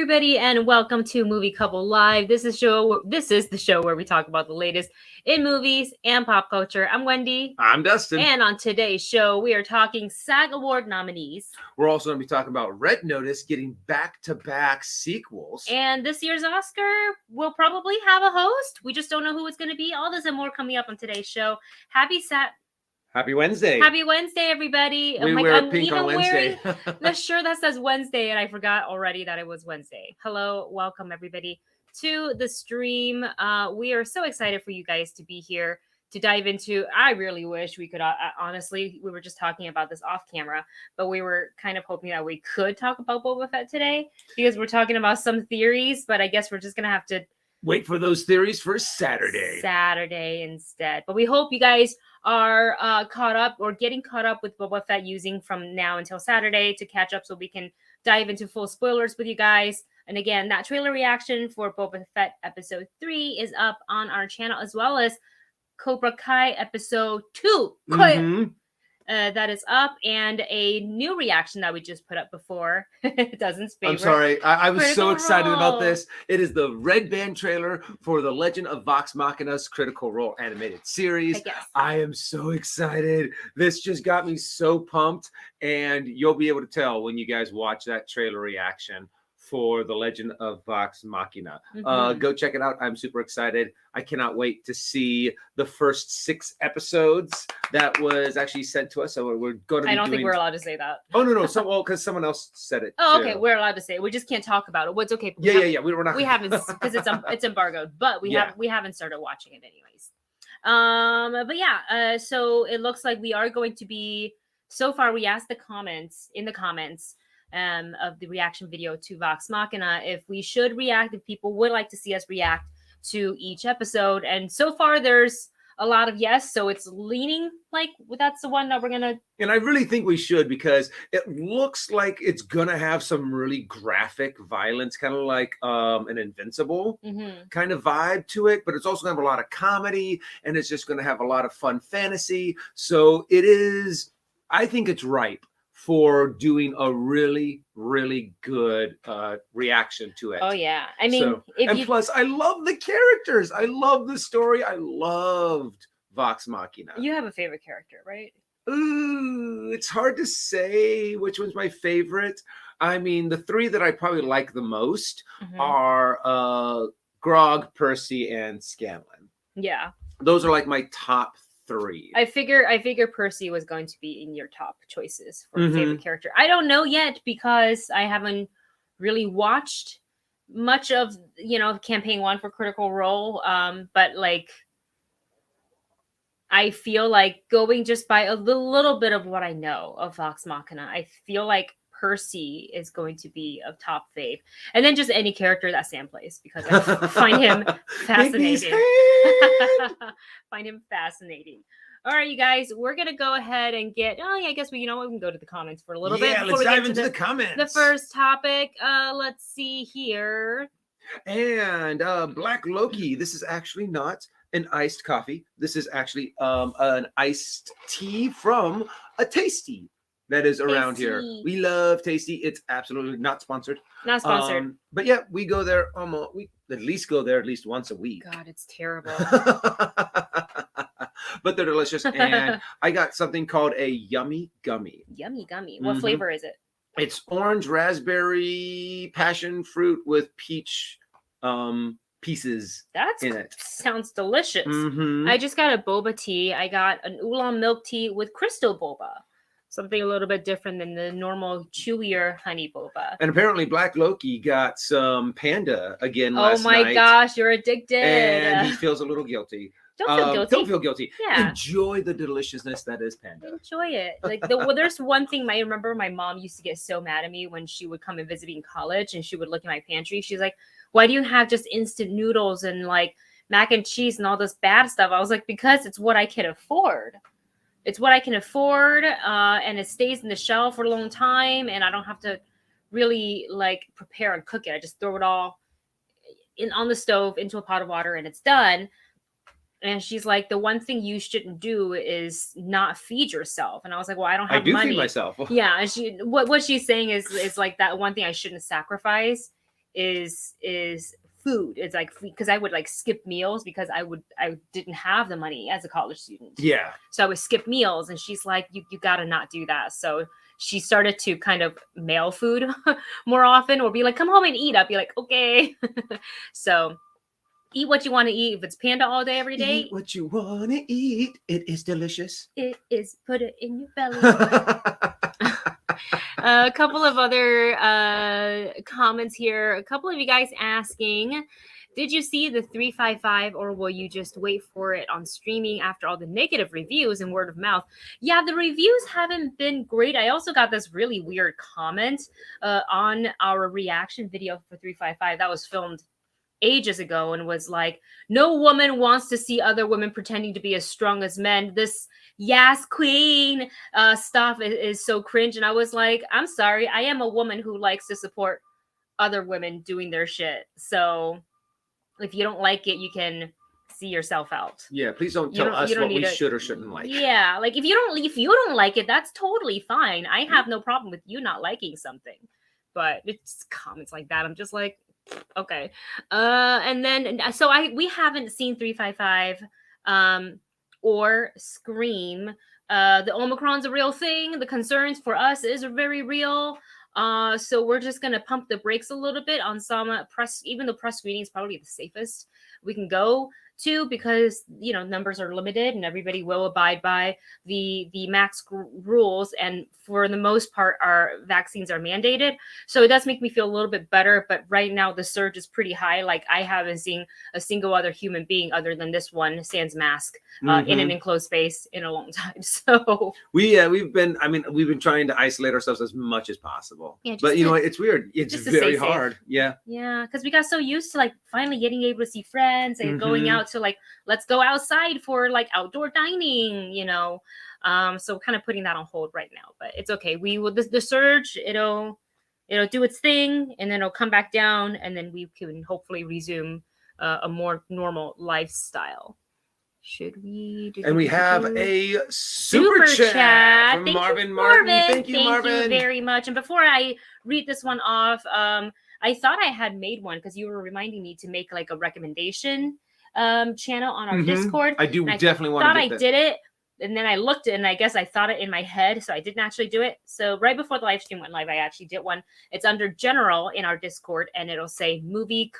everybody, and welcome to Movie Couple Live. This is the show where we talk about the latest in movies and pop culture. I'm Wendy. I'm Dustin. And on today's show, we are talking SAG Award nominees. We're also going to be talking about Red Notice getting back-to-back sequels. And this year's Oscar will probably have a host. We just don't know who it's going to be. All this and more coming up on today's show. Happy Wednesday. Happy Wednesday, everybody. We wear pink on Wednesday. The shirt that says Wednesday, and I forgot already that it was Wednesday. Hello, welcome, everybody, to the stream. We are so excited for you guys to be here to dive into. I really wish we could, honestly, we were just talking about this off camera, but we were kind of hoping that we could talk about Boba Fett today because we're talking about some theories, but I guess we're just going to have to wait for those theories for Saturday instead. But we hope you guys are caught up or getting caught up with Boba Fett using from now until Saturday to catch up so we can dive into full spoilers with you guys. And again, that trailer reaction for Boba Fett episode 3 is up on our channel, as well as Cobra Kai episode 2. That is up, and a new reaction that we just put up before. Doesn't favorite. I'm sorry. I was Critical so excited Role. about this. It is the Red Band trailer for the Legend of Vox Machina's Critical Role animated series. I am so excited. This just got me so pumped, and you'll be able to tell when you guys watch that trailer reaction for the Legend of Vox Machina. Go check it out. I'm super excited. I cannot wait to see the first 6 episodes that was actually sent to us. So we're going to be I don't think we're allowed to say that. Oh, no. Because someone else said it. Oh, too. Okay. We're allowed to say it. We just can't talk about it. What's okay. Yeah. We're not. We haven't, because it's embargoed, but we haven't started watching it anyways. So it looks like we are going to be, so far we asked in the comments of the reaction video to Vox Machina if we should react, if people would like to see us react to each episode, and so far there's a lot of yes, so it's leaning like that's the one that we're gonna. And I really think we should, because it looks like it's gonna have some really graphic violence, kind of like an Invincible kind of vibe to it, but it's also gonna have a lot of comedy, and it's just gonna have a lot of fun fantasy. So it is, I think it's ripe for doing a really, really good reaction to it. Oh, yeah. I mean, plus, I love the characters. I love the story. I loved Vox Machina. You have a favorite character, right? Ooh, it's hard to say which one's my favorite. I mean, the 3 that I probably like the most are Grog, Percy, and Scanlan. Yeah. Those are like my top 3. I figure Percy was going to be in your top choices for favorite character. I don't know yet because I haven't really watched much of campaign 1 for Critical Role. But like I feel like going just by a little bit of what I know of Vox Machina, I feel like Percy is going to be a top fave, and then just any character that Sam plays, because I find him fascinating. All right, you guys, we're gonna go ahead and get. I guess we can go to the comments for a little bit. Yeah, let's dive into the comments. The first topic. Let's see here. And Black Loki. This is actually not an iced coffee. This is actually an iced tea from a Tasty that is around here. We love Tasty. It's absolutely not sponsored. Not sponsored. But yeah, we go there we at least go there at least once a week. God, it's terrible. But they're delicious. And I got something called a Yummy Gummy. Yummy Gummy. What flavor is it? It's orange, raspberry, passion fruit with peach pieces in it. Sounds delicious. I just got a boba tea. I got an oolong milk tea with crystal boba. Something a little bit different than the normal chewier honey boba. And apparently Black Loki got some panda again last night. Oh my gosh, you're addicted. And he feels a little guilty. Don't feel guilty. Don't feel guilty. Yeah. Enjoy the deliciousness that is panda. Enjoy it. Like there's one thing I remember my mom used to get so mad at me when she would come and visit me in college, and she would look in my pantry. She's like, "Why do you have just instant noodles and like mac and cheese and all this bad stuff?" I was like, "Because it's what I can afford. It's what I can afford, and it stays in the shelf for a long time, and I don't have to really like prepare and cook it. I just throw it all on the stove into a pot of water, and it's done." And she's like, the one thing you shouldn't do is not feed yourself. And I was like, well, I don't have money. I do feed myself. Yeah. And what she's saying is like that one thing I shouldn't sacrifice is food. It's like, because I would like skip meals because I didn't have the money as a college student. Yeah. So I would skip meals, and she's like, you gotta not do that. So she started to kind of mail food more often, or be like, come home and eat. I'd be like, okay. So eat what you want to eat. If it's panda all day, every day. Eat what you want to eat. It is delicious. It is. Put it in your belly. A couple of other comments here. A couple of you guys asking, did you see the 355, or will you just wait for it on streaming after all the negative reviews and word of mouth? Yeah, the reviews haven't been great. I also got this really weird comment on our reaction video for 355 that was filmed ages ago, and was like, no woman wants to see other women pretending to be as strong as men. This yes queen stuff is so cringe. And I was like, I'm sorry, I am a woman who likes to support other women doing their shit. So if you don't like it, you can see yourself out. Yeah, please don't tell us what we should or shouldn't like. Yeah, like if you don't like it, that's totally fine. I have no problem with you not liking something. But it's comments like that, I'm just like, okay. And then so we haven't seen 355 or Scream. The Omicron's a real thing. The concerns for us is very real. So we're just gonna pump the brakes a little bit on some press, even though press screening is probably the safest we can go to, because numbers are limited and everybody will abide by the max rules, and for the most part our vaccines are mandated. So it does make me feel a little bit better, but right now the surge is pretty high. Like, I haven't seen a single other human being other than this one sans mask in an enclosed space in a long time. So we've been trying to isolate ourselves as much as possible. Yeah, but it's weird. It's very hard. Yeah, because we got so used to like finally getting able to see friends and going out to like, let's go outside for like outdoor dining, so kind of putting that on hold right now. But it's okay. We will, the surge, it'll do its thing, and then it'll come back down, and then we can hopefully resume a more normal lifestyle. Should we? And we have a super chat from Marvin. Thank you, Marvin. Thank you very much. And before I read this one off, I thought I had made one because you were reminding me to make like a recommendation channel on our Discord. I do definitely want to. I did it, and then I looked and I guess I thought it in my head, so I didn't actually do it. So right before the live stream went live, I actually did one. It's under general in our Discord, and it'll say movie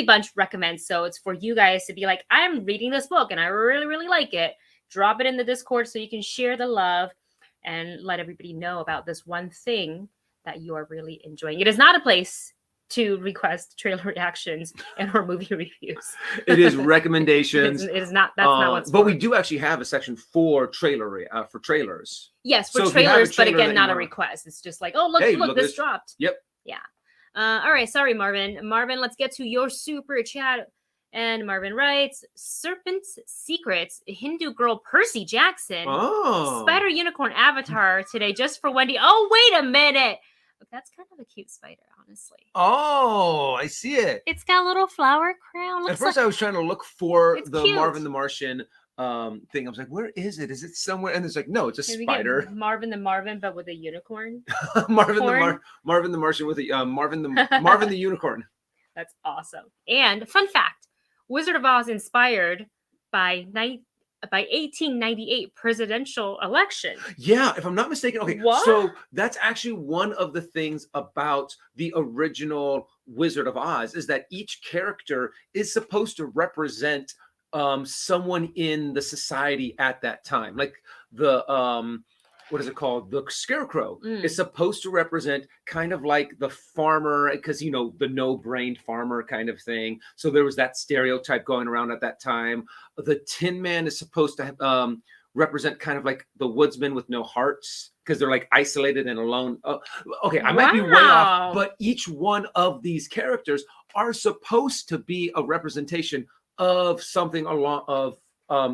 bunch recommends. So it's for you guys to be like, I'm reading this book and I really, really like it. Drop it in the Discord so you can share the love and let everybody know about this one thing that you are really enjoying. It is not a place to request trailer reactions and or movie reviews. It is recommendations. It is not. That's not what's. But we do actually have a section for trailers. Yes, for trailers, but again, not a request. It's just like, oh, look, this dropped. Yep. Yeah. All right. Sorry, Marvin. Marvin, let's get to your super chat. And Marvin writes, Serpent's Secrets, Hindu girl Percy Jackson, Spider Unicorn Avatar today just for Wendy. Oh, wait a minute. That's kind of a cute spider, honestly. Oh, I see it. It's got a little flower crown. At first, I was trying to look for the cute Marvin the Martian thing. I was like, where is it? Is it somewhere? And it's like, no, it's a spider. Marvin the Marvin, but with a unicorn. Marvin the Martian with a Marvin the unicorn. That's awesome. And fun fact, Wizard of Oz inspired by 1898 presidential election. Yeah, if I'm not mistaken. Okay, what? So that's actually one of the things about the original Wizard of Oz is that each character is supposed to represent someone in the society at that time. Like the what is it called? The Scarecrow is supposed to represent kind of like the farmer, because the no-brained farmer kind of thing. So there was that stereotype going around at that time. The Tin Man is supposed to represent kind of like the woodsman with no hearts, because they're like isolated and alone. Okay, I might be way off, but each one of these characters are supposed to be a representation of something along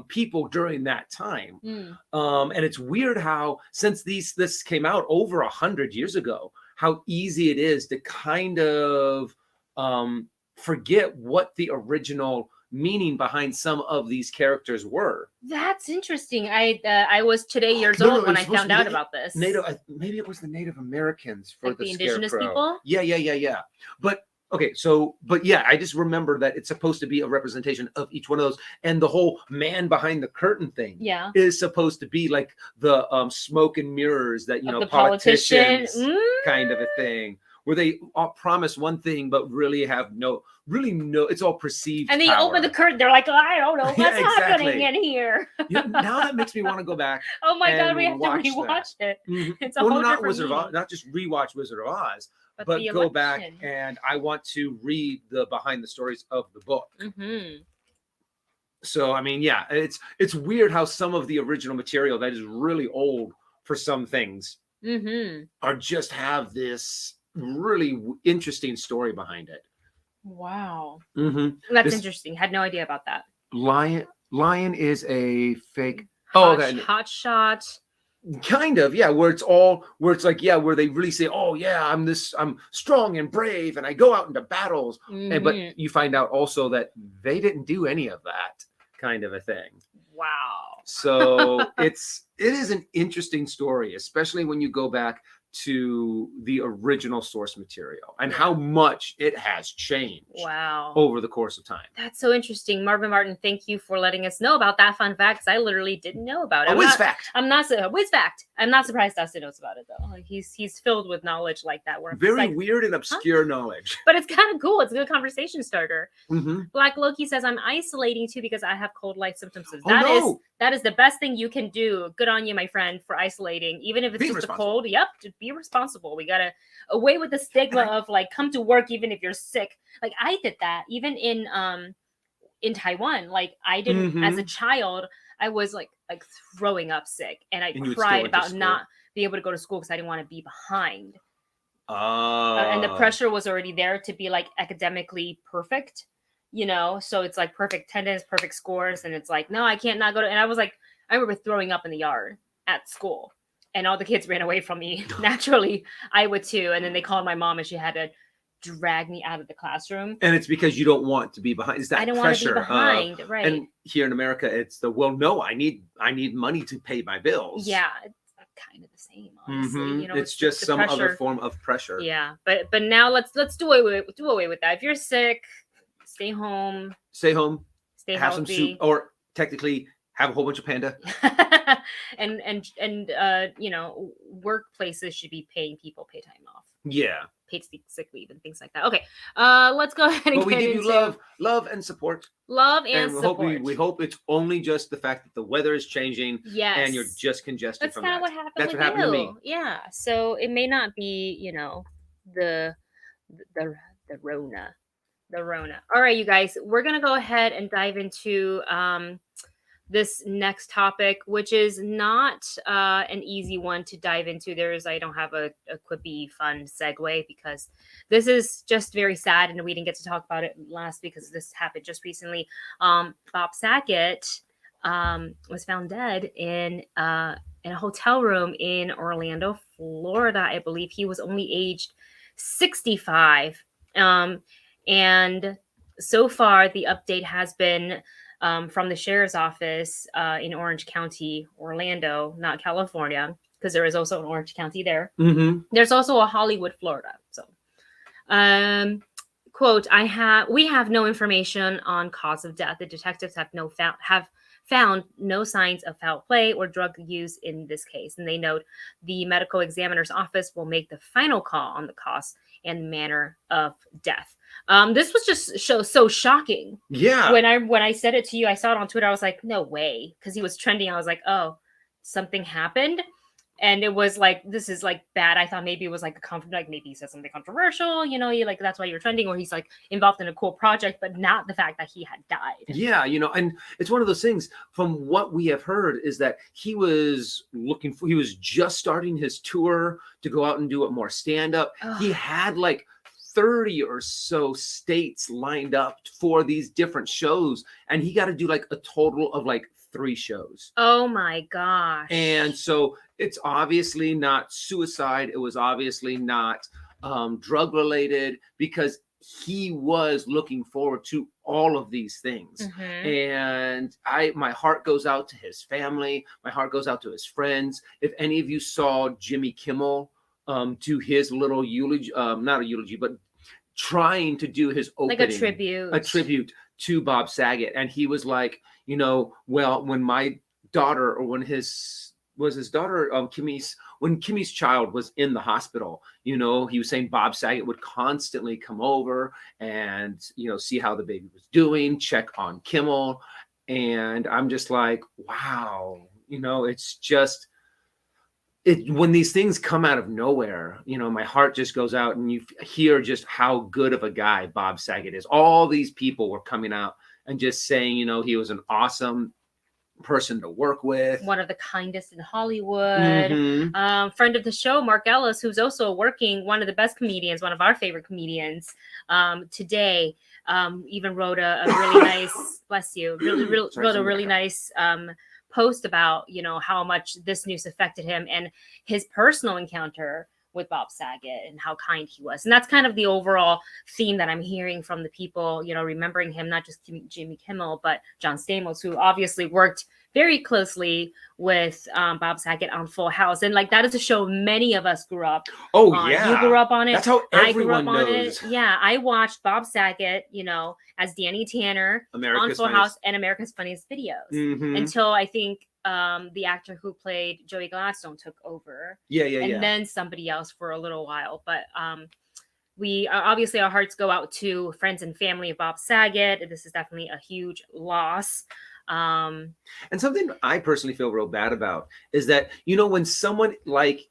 people during that time. And it's weird how, since this came out over 100 years ago, how easy it is to kind of forget what the original meaning behind some of these characters were. That's interesting. I was today years old when I found out about this. Maybe it was the Native Americans for like the indigenous Scarecrow. people. Yeah. But okay, but yeah, I just remember that it's supposed to be a representation of each one of those, and the whole man behind the curtain thing is supposed to be like the smoke and mirrors that the politicians kind of a thing, where they all promise one thing but really have no, it's all perceived. And they open the curtain, they're like, I don't know what's happening in here. Now that makes me want to go back. Oh my god, we have to rewatch it. It's a whole not different Wizard of Oz, not just rewatch Wizard of Oz, but go back, and I want to read the behind the stories of the book. So I mean, yeah, it's weird how some of the original material that is really old for some things are just have this really interesting story behind it. Wow. That's interesting. Had no idea about that. Lion is a fake hot shot. Kind of, yeah, where it's like, yeah, where they really say, oh yeah, I'm strong and brave and I go out into battles. But you find out also that they didn't do any of that kind of a thing. Wow. So it is an interesting story, especially when you go back to the original source material and how much it has changed over the course of time. That's so interesting. Marvin Martin, thank you for letting us know about that fun fact, because I literally didn't know about it. A whiz fact. I'm not surprised Dustin knows about it though. He's filled with knowledge like that. Very weird and obscure knowledge. But it's kind of cool. It's a good conversation starter. Black Loki says, I'm isolating too because I have cold-like symptoms. That is the best thing you can do. Good on you, my friend, for isolating, even if it's just a cold. Yep, to be responsible. We gotta away with the stigma of like come to work even if you're sick. Like I did that even in Taiwan. Like I didn't as a child. I was like throwing up sick, and I cried about not being able to go to school because I didn't want to be behind. And the pressure was already there to be like academically perfect. So it's like perfect attendance, perfect scores, and it's like, no, I can't not go to. And I was like, I remember throwing up in the yard at school, and all the kids ran away from me. Naturally, I would too. And then they called my mom, and she had to drag me out of the classroom. And it's because you don't want to be behind. Is that I don't pressure? Want to be behind, right? And here in America, it's no, I need money to pay my bills. Yeah, it's kind of the same, honestly. It's just some other form of pressure. Yeah, but now let's do away with that. If you're sick, stay home. Stay home. Stay have healthy. Some soup, or technically have a whole bunch of Panda. and workplaces should be paying people pay time off. Yeah. Paid sick leave and things like that. Okay. Let's go ahead and we give you love and support. Love and support. We hope it's only just the fact that the weather is changing. Yes. And you're just congested. That's kind of what happened. That's what happened to me. Yeah. So it may not be, the Rona. The Rona. All right, you guys, we're going to go ahead and dive into this next topic, which is not an easy one to dive into. I don't have a quippy, fun segue because this is just very sad, and we didn't get to talk about it last because this happened just recently. Bob Saget was found dead in a hotel room in Orlando, Florida. I believe he was only aged 65. And so far, the update has been from the sheriff's office in Orange County, Orlando, not California, because there is also an Orange County there. There's also a Hollywood, Florida. So, quote, we have no information on cause of death. The detectives have found no signs of foul play or drug use in this case. And they note the medical examiner's office will make the final call on the cause and manner of death. This was just so shocking. Yeah. When I said it to you, I saw it on Twitter. I was like, no way. Because he was trending. I was like, oh, something happened. And it was like, this is like bad. I thought maybe it was like maybe he said something controversial, that's why you're trending, or he's like involved in a cool project, but not the fact that he had died. Yeah, and it's one of those things from what we have heard is that he was just starting his tour to go out and do more stand-up. He had like 30 or so states lined up for these different shows, and he got to do like a total of like 3 shows. Oh my gosh. And so it's obviously not suicide. It was obviously not drug related, because he was looking forward to all of these things. And my heart goes out to his family. My heart goes out to his friends. If any of you saw Jimmy Kimmel do his little eulogy, not a eulogy, but trying to do his opening, like a tribute to Bob Saget. And he was like, well, when my daughter, or when his daughter, when Kimmy's child was in the hospital, he was saying Bob Saget would constantly come over and, see how the baby was doing, check on Kimmel. And I'm just like, wow, it's just, when these things come out of nowhere, my heart just goes out, and you hear just how good of a guy Bob Saget is. All these people were coming out and just saying, he was an awesome person to work with, one of the kindest in Hollywood. Friend of the show, Mark Ellis, who's also one of the best comedians, one of our favorite comedians today, even wrote a really nice, bless you, wrote a really nice post about how much this news affected him and his personal encounter with Bob Saget and how kind he was. And that's kind of the overall theme that I'm hearing from the people, remembering him, not just Jimmy Kimmel, but John Stamos, who obviously worked very closely with Bob Saget on Full House. And like, that is a show many of us grew up on. Yeah. You grew up on it. That's how everyone I grew up knows. on it. Yeah. I watched Bob Saget, as Danny Tanner on Full House and America's Funniest Videos until I think the actor who played Joey Gladstone took over. And then somebody else for a little while. But we obviously, our hearts go out to friends and family of Bob Saget. This is definitely a huge loss. And something I personally feel real bad about is that, when someone like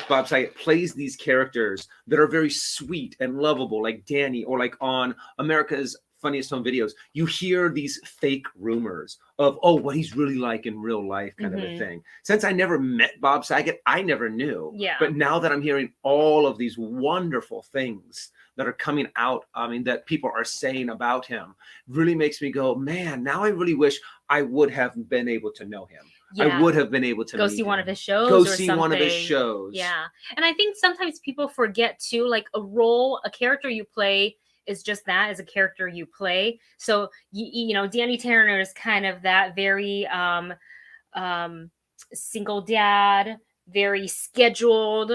Bob Saget plays these characters that are very sweet and lovable, like Danny, or like on America's Funniest Home Videos, you hear these fake rumors of, what he's really like in real life, kind of a thing. Since I never met Bob Saget, I never knew. But now that I'm hearing all of these wonderful things that are coming out, that people are saying about him, really makes me go, man, now I really wish I would have been able to know him. I would have been able to go see one of his shows. One of his shows. Yeah. And I think sometimes people forget too, like a character you play is just that, is a character you play. So, Danny Tanner is kind of that very single dad, very scheduled,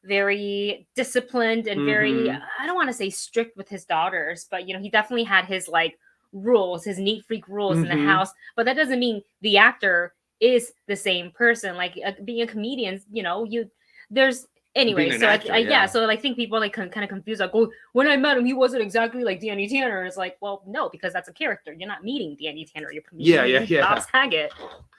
very disciplined, and very, I don't want to say strict with his daughters, but, he definitely had his like rules, his neat freak rules in the house. But that doesn't mean the actor is the same person. Like being a comedian, there's, anyway, so actor, so I think people like kind of confused, like, when I met him, he wasn't exactly like Danny Tanner. And it's like, well, no, because that's a character. You're not meeting Danny Tanner. You're meeting Bob Saget.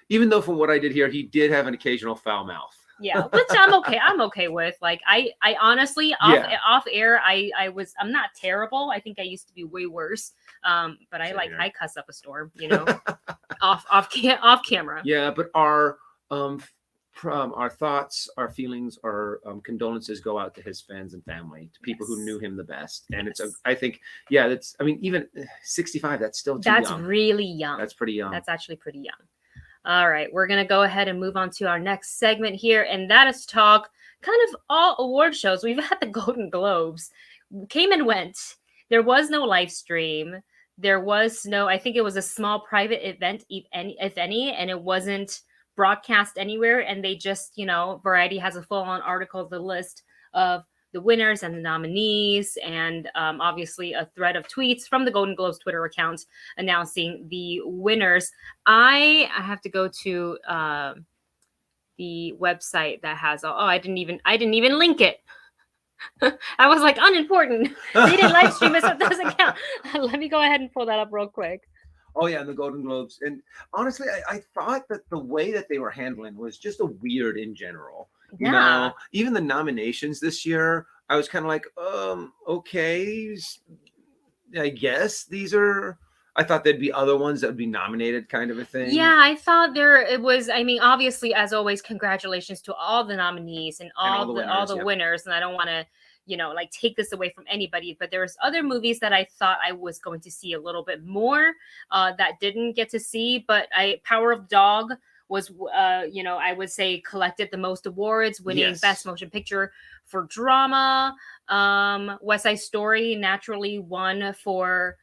Even though from what I did hear, he did have an occasional foul mouth. Yeah, which I'm okay with. Like, I honestly off air, I'm not terrible. I think I used to be way worse. But I cuss up a storm, off camera. Yeah, but our thoughts, our feelings, our condolences go out to his fans and family, to people who knew him the best. And I think, even 65, that's still too young. That's really young. That's pretty young. That's actually pretty young. All right, we're going to go ahead and move on to our next segment here, and that is talk kind of all award shows. We've had the Golden Globes, came and went. There was no live stream. There was no, I think it was a small private event, if any, and it wasn't broadcast anywhere. And they just, Variety has a full-on article, the list of the winners and the nominees, and obviously a thread of tweets from the Golden Globes Twitter account announcing the winners. I have to go to the website that has I didn't even link it. I was like, unimportant. They didn't live stream it, so it doesn't count. Let me go ahead and pull that up real quick. Oh yeah, the Golden Globes. And honestly, I thought that the way that they were handling was just a weird in general. Even the nominations this year, I was kind of like, okay, I guess these are. I thought there'd be other ones that would be nominated, kind of a thing. Yeah, I thought it was. I mean, obviously, as always, congratulations to all the nominees and all the winners. And I don't want to, take this away from anybody. But there's other movies that I thought I was going to see a little bit more that didn't get to see. But Power of Dog was, I would say collected the most awards, winning Best Motion Picture for Drama. West Side Story naturally won for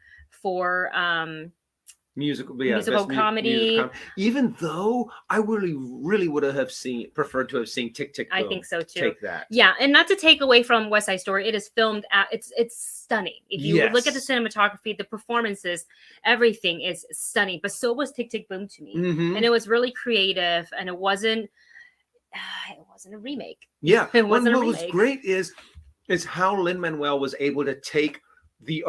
musical comedy. Even though I really would have preferred to have seen Tick Tick Boom. I think so too. Take that. Yeah, and not to take away from West Side Story, it is filmed at it's stunning. If you look at the cinematography, the performances, everything is stunning. But so was Tick Tick Boom to me, and it was really creative, and it wasn't a remake. Yeah, it wasn't what was great is how Lin-Manuel was able to take the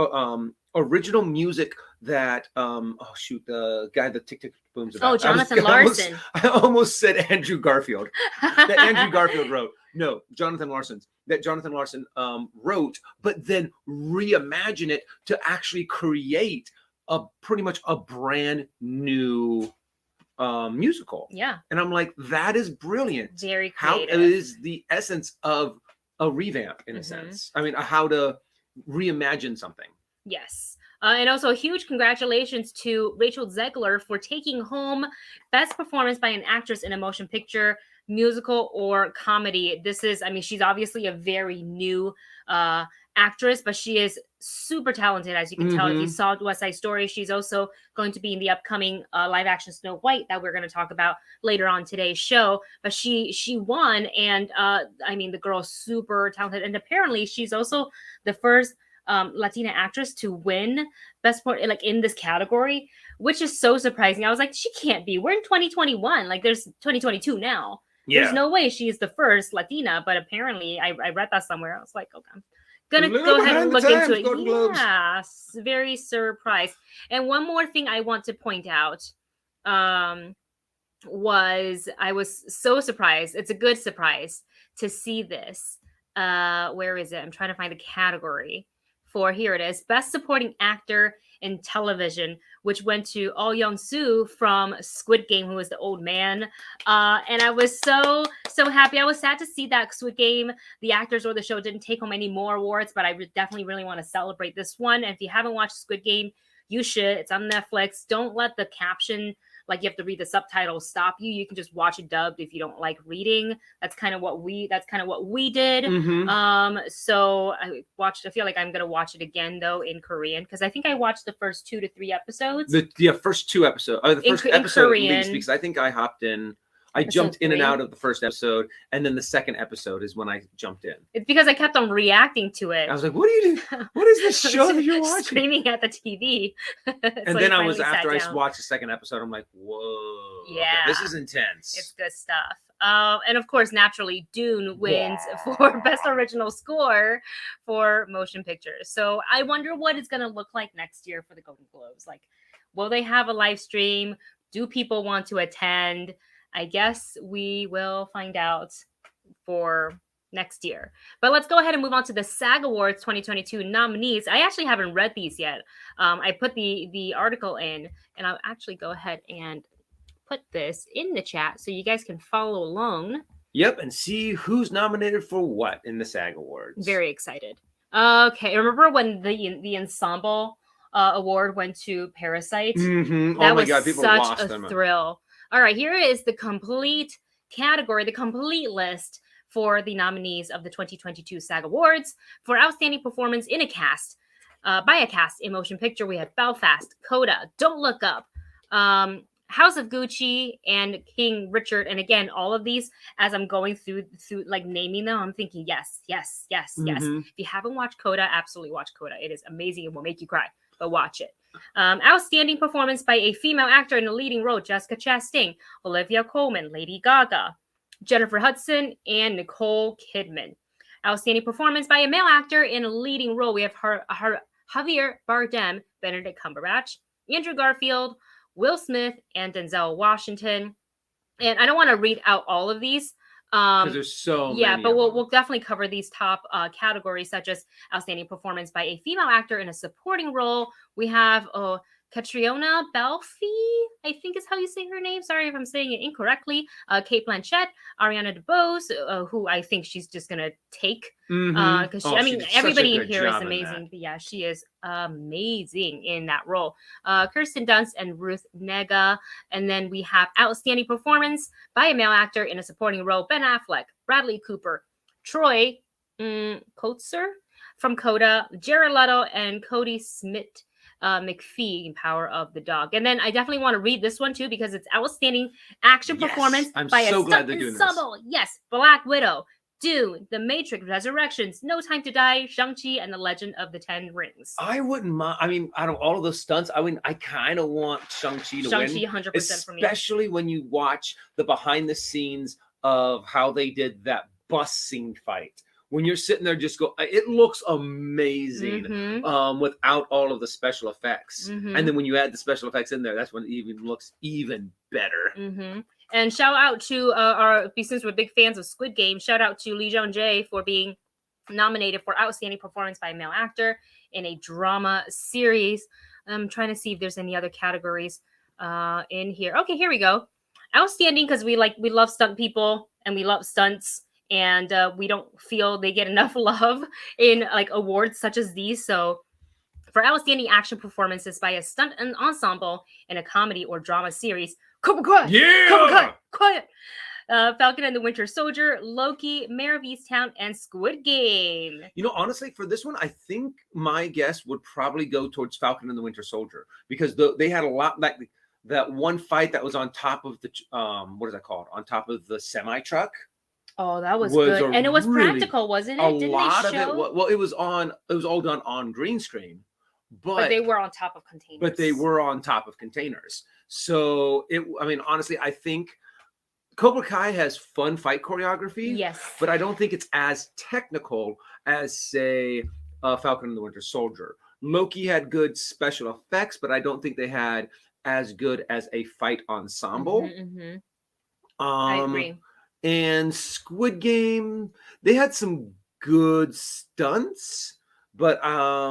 original music that the guy that Tick Tick Boom's about. Jonathan Larson. I almost said Andrew Garfield. That Andrew Garfield wrote. No, Jonathan Larson wrote, but then reimagine it to actually create pretty much a brand new musical. Yeah. And I'm like, that is brilliant. Very creative. How it is the essence of a revamp in a sense. I mean, how to reimagine something. Yes. And also a huge congratulations to Rachel Zegler for taking home Best Performance by an Actress in a Motion Picture, Musical, or Comedy. She's obviously a very new actress, but she is super talented, as you can tell. If you saw West Side Story, she's also going to be in the upcoming live action Snow White that we're going to talk about later on today's show. But she won, and the girl's super talented. And apparently she's also the first Latina actress to win Best Part in this category, which is so surprising. I was like, she can't be. We're in 2021. There's 2022 now. Yeah. There's no way she's the first Latina, but apparently I read that somewhere. I was like, okay, I'm gonna go ahead and look into it. Yeah, very surprised. And one more thing I want to point out was I was so surprised. It's a good surprise to see this. Where is it? I'm trying to find the category. Here it is, Best Supporting Actor in Television, which went to Oh Young-soo from Squid Game, who was the old man. And I was so happy. I was sad to see that Squid Game, the actors or the show, didn't take home any more awards, but I definitely really want to celebrate this one. And if you haven't watched Squid Game, you should. It's on Netflix. Don't let the caption, you have to read the subtitles, stop you. You can just watch it dubbed if you don't like reading. That's kind of what we did. So I feel like I'm gonna watch it again though in Korean, because I think I watched the first 2 to 3 episodes. The first 2 episodes. The first episode Korean, at least, because I think I hopped in. I jumped in and out of the first episode, and then the second episode is when I jumped in. It's because I kept on reacting to it. I was like, "What are you doing? What is this show that you're watching?" Screaming at the TV. And then I watched the second episode. I'm like, "Whoa, yeah, okay, this is intense." It's good stuff. And of course, naturally, Dune wins for Best Original Score for Motion Pictures. So I wonder what it's going to look like next year for the Golden Globes. Will they have a live stream? Do people want to attend? I guess we will find out for next year. But let's go ahead and move on to the SAG Awards 2022 nominees. I actually haven't read these yet. I put the article in, and I'll actually go ahead and put this in the chat so you guys can follow along. Yep, and see who's nominated for what in the SAG Awards. Very excited. Okay, remember when the ensemble award went to Parasite? That was such a thrill. All right, here is the complete category, the complete list for the nominees of the 2022 SAG Awards. For Outstanding Performance in a Cast, by a Cast in Motion Picture, we have Belfast, Coda, Don't Look Up, House of Gucci, and King Richard. And again, all of these, as I'm going through naming them, I'm thinking, yes. If you haven't watched Coda, absolutely watch Coda. It is amazing. It will make you cry, but watch it. Outstanding Performance by a Female Actor in a Leading Role, Jessica Chastain, Olivia Colman, Lady Gaga, Jennifer Hudson, and Nicole Kidman. Outstanding Performance by a Male Actor in a Leading Role, we have Javier Bardem, Benedict Cumberbatch, Andrew Garfield, Will Smith, and Denzel Washington. And I don't want to read out all of these. Because there's so many. But we'll definitely cover these top categories, such as Outstanding Performance by a Female Actor in a Supporting Role. We have Catriona Balfe, I think is how you say her name. Sorry if I'm saying it incorrectly. Kate Blanchett, Ariana DeBose, who I think she's just gonna take. Because I mean, everybody in here is amazing. But yeah, she is amazing in that role. Kirsten Dunst and Ruth Negga, and then we have outstanding performance by a male actor in a supporting role: Ben Affleck, Bradley Cooper, Troy Kotsur from Coda, Jared Leto, and Cody Smith. McPhee in Power of the Dog. And then I definitely want to read this one too because it's outstanding action performance by a stunt ensemble. Yes, Black Widow, Dune, The Matrix, Resurrections, No Time to Die, Shang-Chi, and The Legend of the Ten Rings. I wouldn't mind. I mean, out of all of those stunts, I kind of want Shang-Chi to win. Shang-Chi 100% for me. Especially when you watch the behind the scenes of how they did that bus scene fight. When you're sitting there, just go, it looks amazing without all of the special effects. And then when you add the special effects in there, that's when it even looks even better. And shout out to since we're big fans of Squid Game, shout out to Lee Jung-jae for being nominated for Outstanding Performance by a Male Actor in a Drama Series. I'm trying to see if there's any other categories in here. Okay, here we go. Outstanding, because we love stunt people and we love stunts. And we don't feel they get enough love in like awards such as these. So for outstanding action performances by a stunt ensemble in a comedy or drama series, quiet. Falcon and the Winter Soldier, Loki, Mayor of Easttown, and Squid Game. You know, honestly, for this one, I think my guess would probably go towards Falcon and the Winter Soldier because they had a lot like that one fight that was on top of the what is that called? On top of the semi truck. Oh, that was good, and it was practical, wasn't it? Didn't lot of it. Well, it was all done on green screen, but they were on top of containers. But they were on top of containers. So I mean, honestly, I think Cobra Kai has fun fight choreography. Yes, but I don't think it's as technical as say Falcon and the Winter Soldier. Loki had good special effects, but I don't think they had as good as a fight ensemble. I agree. And Squid Game, they had some good stunts, but I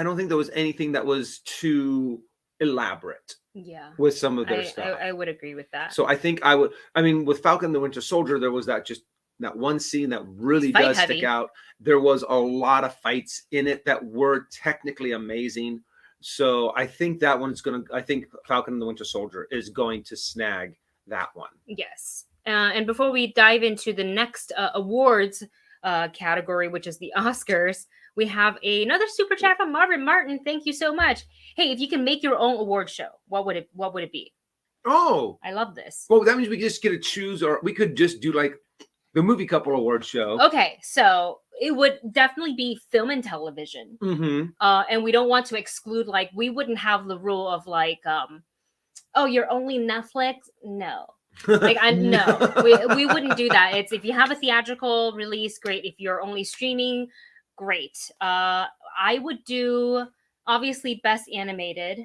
don't think there was anything that was too elaborate. Yeah, with some of their stuff. I would agree with that. So I think with Falcon and the Winter Soldier, there was that one scene that really does stick out. There was a lot of fights in it that were technically amazing. So I think I think Falcon and the Winter Soldier is going to snag that one. Yes. And before we dive into the next awards category, which is the Oscars, we have another super chat from Marvin Martin. Thank you so much. Hey, if you can make your own award show, what would it be? Oh, I love this. Well, that means we just get to choose, or we could just do like the Movie Couple Award show. Okay, so it would definitely be film and television. And we don't want to exclude, like, we wouldn't have the rule of like, oh, you're only Netflix? No. Like we wouldn't do that. It's if you have a theatrical release, great. If you're only streaming, great. I would do obviously best animated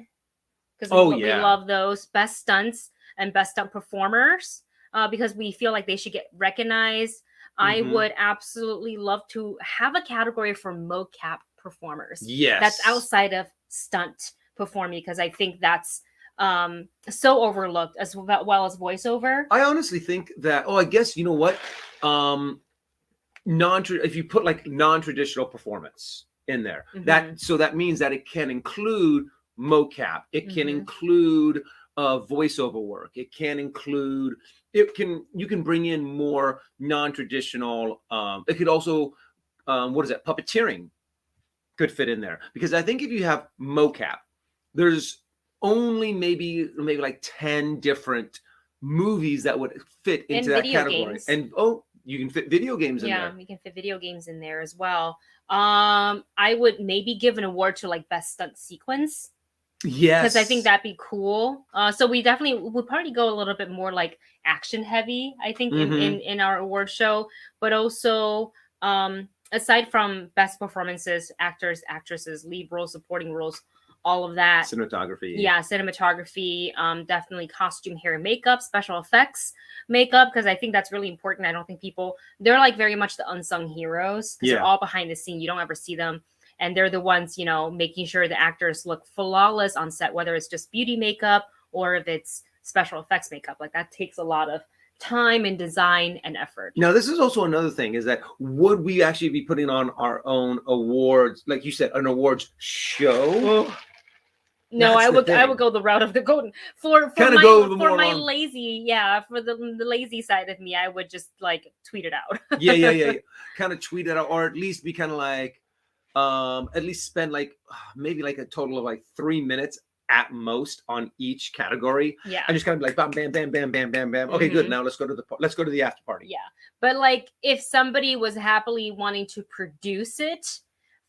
because we love those, best stunts and best stunt performers because we feel like they should get recognized. I would absolutely love to have a category for mocap performers. Yes, that's outside of stunt performing because I think that's so overlooked as well as voiceover. I honestly think that. Oh, I guess you know what? If you put like non-traditional performance in there, that means that it can include mocap. It can include voiceover work. It can include. You can bring in more non-traditional. It could also puppeteering could fit in there because I think if you have mocap, there's only maybe like 10 different movies that would fit into that category. Games. And you can fit video games in there. Yeah, we can fit video games in there as well. I would maybe give an award to like best stunt sequence. Yes. Because I think that'd be cool. So we definitely would probably go a little bit more like action heavy, I think, in our award show. But also aside from best performances, actors, actresses, lead roles, supporting roles, all of that. Cinematography. Yeah, cinematography, definitely costume, hair, and makeup, special effects makeup, because I think that's really important. I don't think they're like very much the unsung heroes because they're all behind the scene. You don't ever see them. and they're the ones, you know, making sure the actors look flawless on set, whether it's just beauty makeup or if it's special effects makeup. Like that takes a lot of time and design and effort. Now, this is also another thing, is that would we actually be putting on our own awards, like you said, an awards show? No, I would go the route of the golden for my lazy, for the lazy side of me, I would just like tweet it out. yeah. Kind of tweet it out, or at least be kind of like at least spend like maybe like a total of like 3 minutes at most on each category. Yeah. And just kind of like bam, bam, bam, bam, bam, bam, bam. Okay, good. Now let's go to the after party. Yeah. But like if somebody was happily wanting to produce it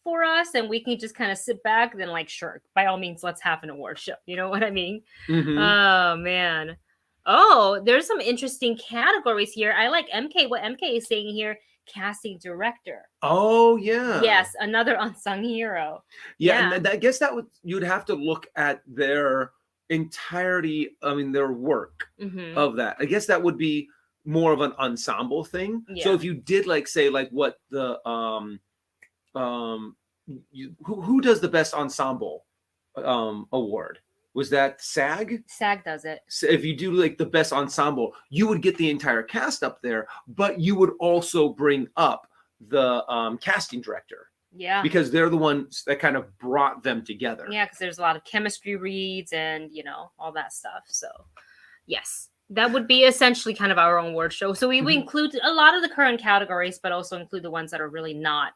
for us and we can just kind of sit back, then like sure, by all means, let's have an award show. You know what I mean? Oh man. Oh, there's some interesting categories here. I like what MK is saying here. Casting director. Oh yeah. Yes, another unsung hero. Yeah. And I guess you'd have to look at their entirety. I mean, their work of that. I guess that would be more of an ensemble thing. Yeah. So if you did like say like what the who does the best ensemble award? Was that SAG? SAG does it. So if you do like the best ensemble, you would get the entire cast up there, but you would also bring up the casting director. Yeah. Because they're the ones that kind of brought them together. Yeah, because there's a lot of chemistry reads and, you know, all that stuff. So, yes, that would be essentially kind of our own award show. So we include a lot of the current categories, but also include the ones that are really not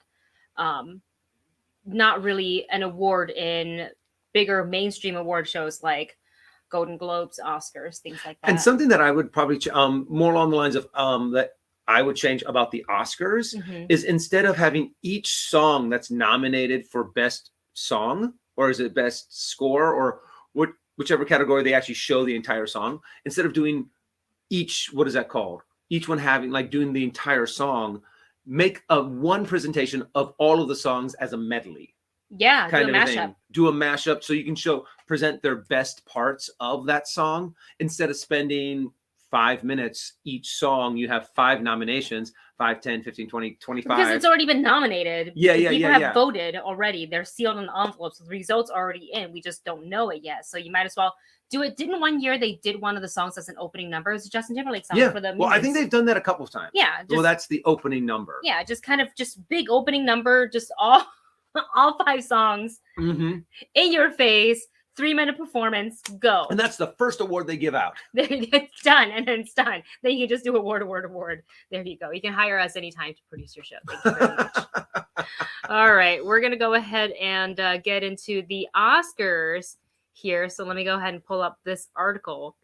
really an award in bigger mainstream award shows like Golden Globes, Oscars, things like that. And something that I would probably more along the lines of that I would change about the Oscars is instead of having each song that's nominated for best song, or is it best score, or whichever category they actually show the entire song, instead of doing each, what is that called? Each one having like doing the entire song, make one presentation of all of the songs as a medley. Yeah, do a mashup. Do a mashup so you can present their best parts of that song instead of spending 5 minutes each song. You have 5 nominations, 5, 10, 15, 20, 25. Because it's already been nominated. People have voted already. They're sealed in the envelopes. The results are already in. We just don't know it yet. So you might as well do it. Didn't one year they did one of the songs as an opening number? It was Justin Timberlake song for the Minions. Well, I think they've done that a couple of times. Yeah. Well, that's the opening number. Yeah, just kind of big opening number, just all 5 songs in your face, 3-minute performance, go. And that's the first award they give out. It's done, and then it's done. Then you can just do award. There you go. You can hire us anytime to produce your show. Thank you very much. All right, we're going to go ahead and get into the Oscars here. So let me go ahead and pull up this article.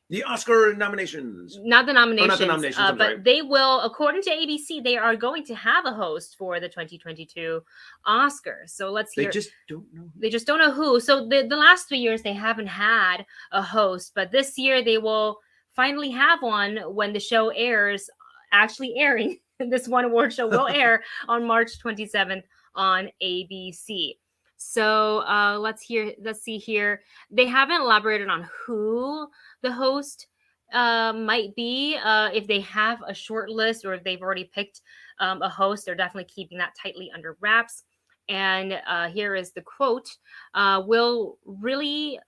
The Oscar nominations. Not the nominations. Not the nominations, but they will, according to ABC, they are going to have a host for the 2022 Oscars. So let's hear. They just don't know. They just don't know who. So the last 3 years, they haven't had a host. But this year, they will finally have one when the show airs, actually airing. This one award show will air on March 27th on ABC. So let's see here. They haven't elaborated on who the host might be. If they have a short list or if they've already picked a host, they're definitely keeping that tightly under wraps. And here is the quote. Will really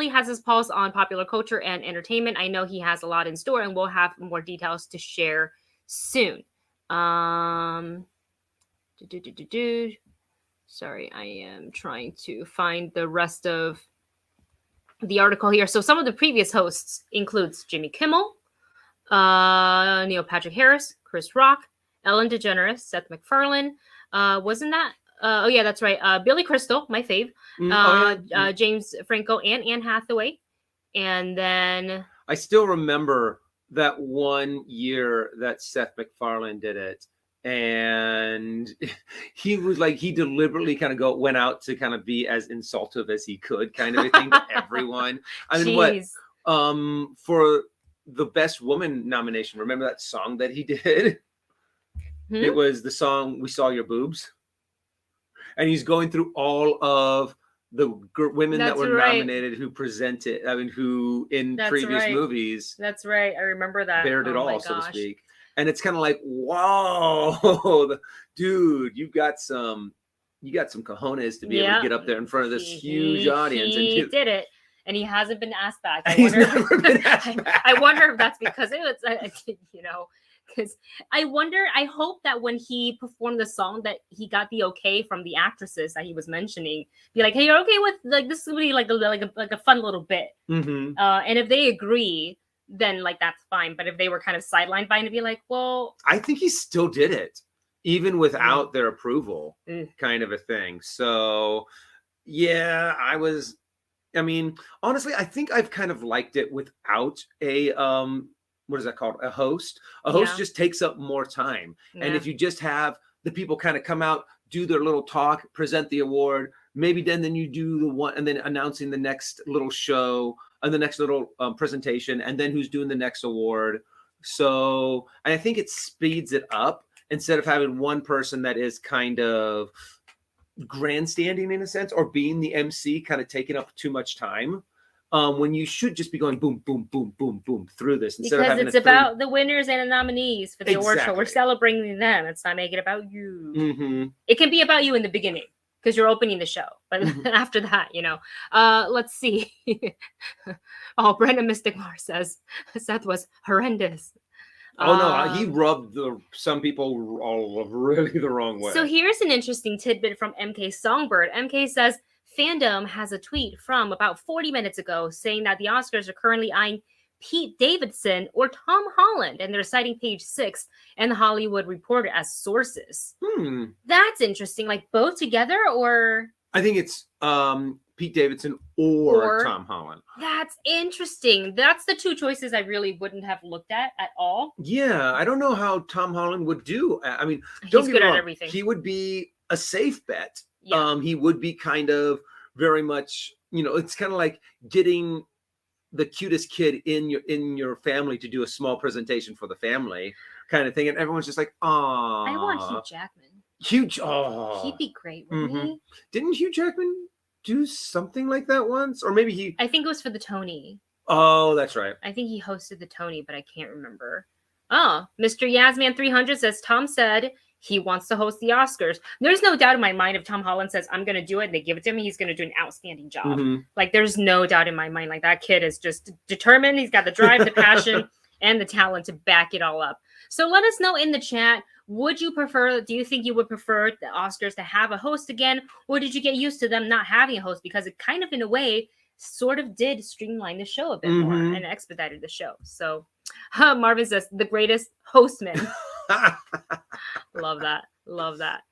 has his pulse on popular culture and entertainment. I know he has a lot in store, and we'll have more details to share soon. Sorry, I am trying to find the rest of the article here. So some of the previous hosts includes Jimmy Kimmel, Neil Patrick Harris, Chris Rock, Ellen DeGeneres, Seth MacFarlane. Wasn't that? Oh yeah, that's right. Billy Crystal, my fave. James Franco and Anne Hathaway. And then I still remember that one year that Seth MacFarlane did it. And he was like, he deliberately kind of went out to kind of be as insultive as he could, kind of a thing to everyone. I mean, for the best woman nomination, remember that song that he did? It was the song "We Saw Your Boobs," and he's going through all of the women that were nominated who presented. I mean, who in previous movies. That's right. I remember that. Bared it all, so to speak. And it's kind of like, whoa, dude, you've got some you got some cojones to be able to get up there in front of this huge audience. He did it, and he hasn't been asked back. He's never been asked back. I wonder if that's because it was, because I hope that when he performed the song that he got the okay from the actresses that he was mentioning, be like, hey, you're okay with like this is gonna be like a fun little bit. Mm-hmm. And if they agree, then like that's fine. But if they were kind of sidelined by it, to be like, well, I think he still did it, even without their approval, kind of a thing. So yeah, I mean, honestly, I think I've kind of liked it without a what is that called? A host. A host just takes up more time. Yeah. And if you just have the people kind of come out, do their little talk, present the award, maybe then you do the one, and then announcing the next little show and the next little presentation, and then who's doing the next award. So I think it speeds it up instead of having one person that is kind of grandstanding in a sense, or being the MC, kind of taking up too much time. When you should just be going boom, boom, boom, boom, boom through this. Instead because of having it's about the winners and the nominees for the award show. We're Exactly. celebrating them. It's not making it about you. Mm-hmm. It can be about you in the beginning because you're opening the show, but after that, let's see. Oh, Brenda Mystic Mar says Seth was horrendous. Oh no, he rubbed some people all really the wrong way. So here's an interesting tidbit from MK Songbird. MK says fandom has a tweet from about 40 minutes ago saying that the Oscars are currently eyeing Pete Davidson or Tom Holland, and they're citing Page 6 and the Hollywood Reporter as sources. That's interesting. Like both together, or I think it's Pete Davidson or Tom Holland. That's interesting. That's the two choices I really wouldn't have looked at all. Yeah, I don't know how Tom Holland would do. I mean, he's good at everything. He would be a safe bet. Yeah. He would be kind of very much, it's kind of like getting the cutest kid in your family to do a small presentation for the family kind of thing. And everyone's just like, "Aw." I want Hugh Jackman. He'd be great, wouldn't he? Didn't Hugh Jackman do something like that once? Or maybe I think it was for the Tony. Oh, that's right. I think he hosted the Tony, but I can't remember. Oh, Mr. Yasman 300 says, Tom said he wants to host the Oscars. There's no doubt in my mind if Tom Holland says, I'm going to do it, and they give it to him, he's going to do an outstanding job. Like, there's no doubt in my mind. Like, that kid is just determined. He's got the drive, the passion, and the talent to back it all up. So let us know in the chat, do you think you would prefer the Oscars to have a host again, or did you get used to them not having a host? Because it kind of, in a way, sort of did streamline the show a bit more and expedited the show. So Marvin says, the greatest hostman. Love that.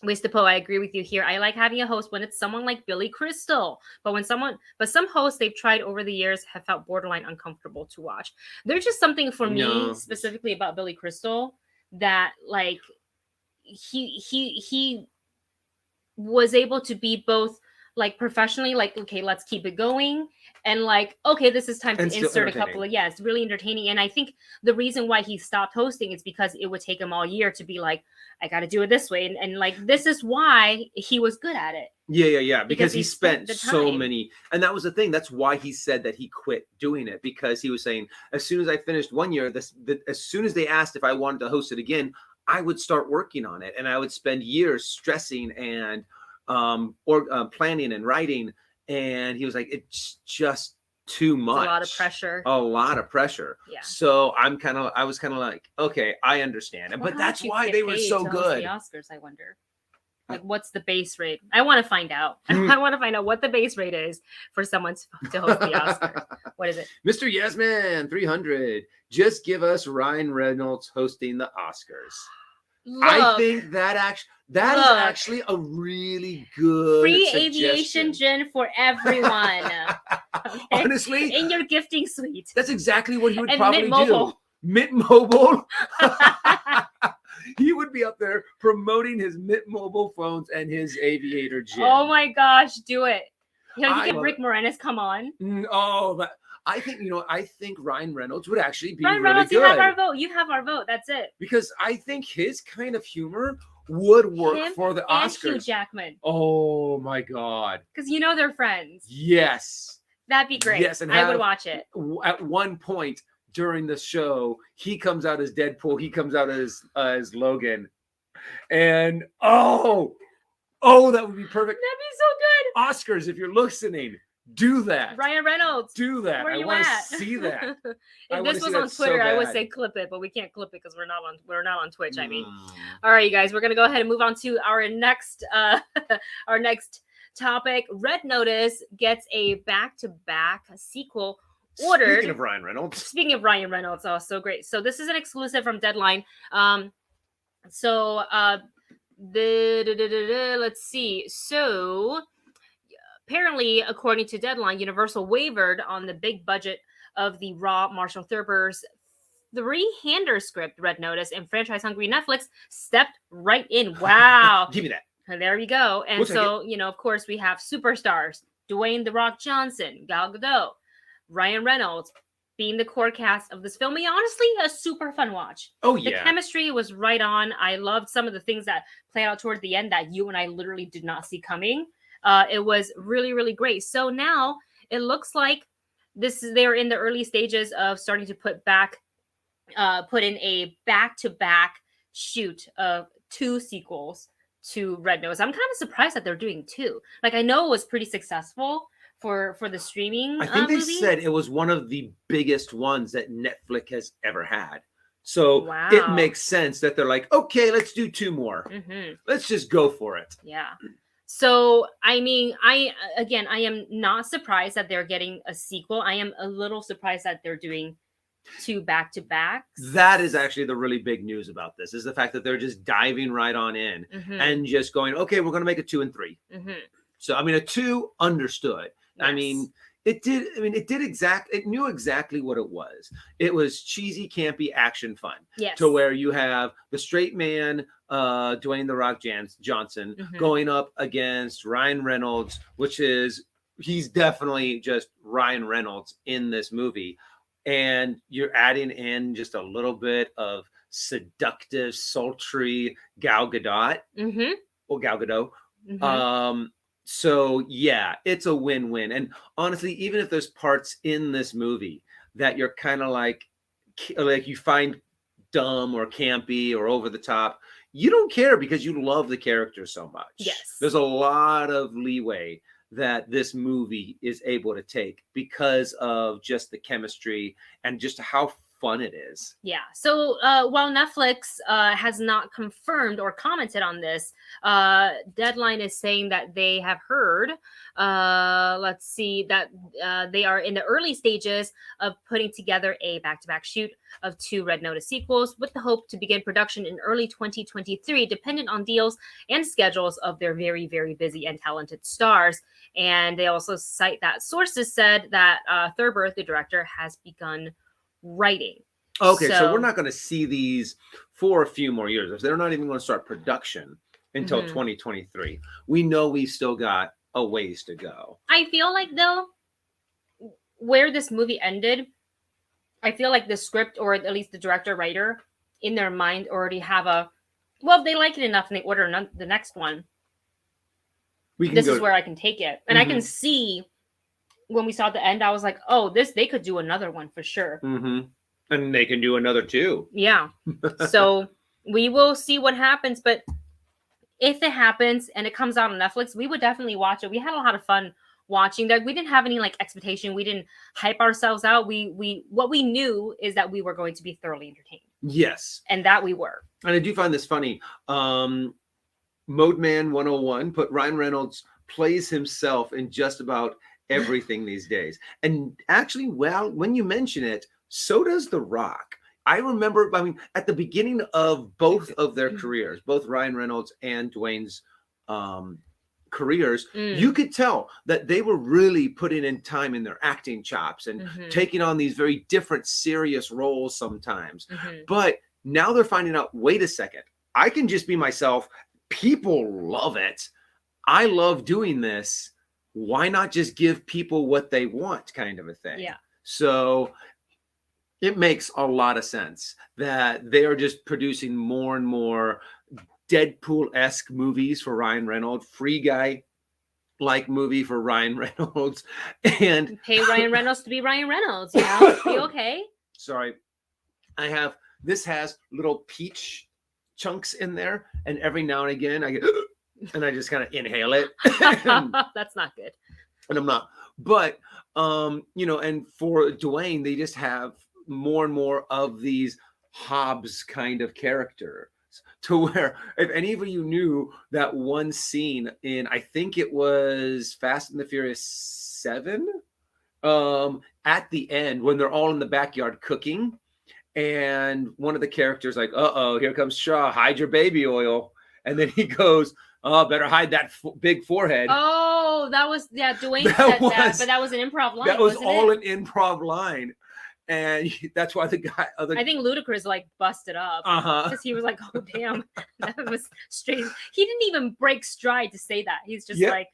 Wasted Poe, I agree with you here. I like having a host when it's someone like Billy Crystal. But some hosts they've tried over the years have felt borderline uncomfortable to watch. There's just something for me specifically about Billy Crystal that like he was able to be both like professionally, like, okay, let's keep it going. And like, okay, this is time to insert a couple of, it's really entertaining. And I think the reason why he stopped hosting is because it would take him all year to be like, I got to do it this way. And like, this is why he was good at it. Yeah. Because he spent so many, and that was the thing. That's why he said that he quit doing it, because he was saying, as soon as I finished one year, as soon as they asked if I wanted to host it again, I would start working on it. And I would spend years stressing and planning and writing. And he was like, it's just too much. It's a lot of pressure. Yeah. So I was kind of like, okay, I understand. But that's why they were so good. The Oscars, I wonder. Like, what's the base rate? I want to find out. I want to find out what the base rate is for someone to host the Oscars. What is it? Mr. Yasman 300. Just give us Ryan Reynolds hosting the Oscars. I think that is actually a really good free suggestion. Aviation gin for everyone. Okay? Honestly, in your gifting suite. That's exactly what he would probably do. Mint Mobile. He would be up there promoting his Mint Mobile phones and his Aviator gin. Oh my gosh, do it. You get Rick Moranis come on. Oh, but I think Ryan Reynolds would actually be Ryan really Reynolds, good. You have our vote. That's it. Because I think his kind of humor would work for the Oscars. And Hugh Jackman. Oh my God. Because they're friends. Yes. That'd be great. Yes, and I would watch it. At one point during the show, he comes out as Deadpool. He comes out as Logan. And Oh, that would be perfect. That'd be so Oscars, if you're listening, do that. good. Ryan Reynolds. Do that. Where I you want at? to see that. If this was on Twitter, I would say clip it, but we can't clip it because we're not on Twitch. I mean, all right, you guys, we're gonna go ahead and move on to our next our next topic. Red Notice gets a back-to-back sequel ordered. Speaking of Ryan Reynolds, oh, so great. So this is an exclusive from Deadline. Let's see. So apparently, according to Deadline, Universal wavered on the big budget of the Raw Marshall Thurber's three-hander script, Red Notice, and franchise-hungry Netflix stepped right in. Wow. Give me that. And there we go. And so, of course, we have superstars, Dwayne "The Rock" Johnson, Gal Gadot, Ryan Reynolds, being the core cast of this film. Honestly, a super fun watch. Oh, yeah. The chemistry was right on. I loved some of the things that played out toward the end that you and I literally did not see coming. It was really, really great. So now it looks like they're in the early stages of starting to put in a back-to-back shoot of 2 sequels to Red Notice. I'm kind of surprised that they're doing 2. Like, I know it was pretty successful for the streaming. I think they said it was one of the biggest ones that Netflix has ever had. So it makes sense that they're like, okay, let's do 2 more. Let's just go for it. Yeah. So, I mean, I am not surprised that they're getting a sequel. I am a little surprised that they're doing 2 back-to-backs. That is actually the really big news about this, is the fact that they're just diving right on in and just going, okay, we're going to make a 2 and 3. So, I mean, a 2 understood. Yes. I mean, it knew exactly what it was. It was cheesy, campy action fun. Yes. To where you have the straight man, Dwayne "The Rock" Johnson, going up against Ryan Reynolds, he's definitely just Ryan Reynolds in this movie. And you're adding in just a little bit of seductive, sultry Gal Gadot. Or Gal Gadot. So yeah, it's a win-win. And honestly, even if there's parts in this movie that you're kind of like you find dumb or campy or over the top, you don't care because you love the character so much. Yes. There's a lot of leeway that this movie is able to take because of just the chemistry and just how fun it is. Yeah. So while Netflix has not confirmed or commented on this, Deadline is saying that they have heard, that they are in the early stages of putting together a back-to-back shoot of 2 Red Notice sequels with the hope to begin production in early 2023, dependent on deals and schedules of their very, very busy and talented stars. And they also cite that sources said that Thurber, the director, has begun writing. Okay, so we're not going to see these for a few more years. They're not even going to start production until 2023. We know we've still got a ways to go. I feel like, though, where this movie ended, I feel like the script, or at least the director, writer, in their mind already have if they like it enough and they order the next one, this is where I can take it. And I can see, when we saw the end, I was like, oh, they could do another one for sure. And they can do another 2. Yeah. So we will see what happens. But if it happens and it comes out on Netflix, we would definitely watch it. We had a lot of fun watching that. We didn't have any expectation. We didn't hype ourselves out. What we knew is that we were going to be thoroughly entertained. Yes. And that we were. And I do find this funny. Mode Man 101 put Ryan Reynolds plays himself in just about everything these days. And actually, when you mention it, so does The Rock. I remember, at the beginning of both of their careers, both Ryan Reynolds and Dwayne's careers, you could tell that they were really putting in time in their acting chops and taking on these very different, serious roles sometimes. But now they're finding out, wait a second, I can just be myself. People love it. I love doing this. Why not just give people what they want, kind of a thing? Yeah. So it makes a lot of sense that they are just producing more and more Deadpool-esque movies for Ryan Reynolds, Free Guy-like movie for Ryan Reynolds, and pay Ryan Reynolds to be Ryan Reynolds. You know, be okay. Sorry, this has little peach chunks in there, and every now and again I get and I just kind of inhale it. That's not good. And I'm not. But and for Dwayne, they just have more and more of these Hobbs kind of character, to where if any of you knew that one scene in, I think it was Fast and the Furious 7, at the end when they're all in the backyard cooking, and one of the characters like, uh-oh, here comes Shaw, hide your baby oil. And then he goes, oh, better hide that big forehead. Oh, that was, Dwayne said that, but that was an improv line. That was all an improv line. And that's why the guy, I think Ludacris like busted up because he was like, "Oh damn, that was straight." He didn't even break stride to say that. He's just like,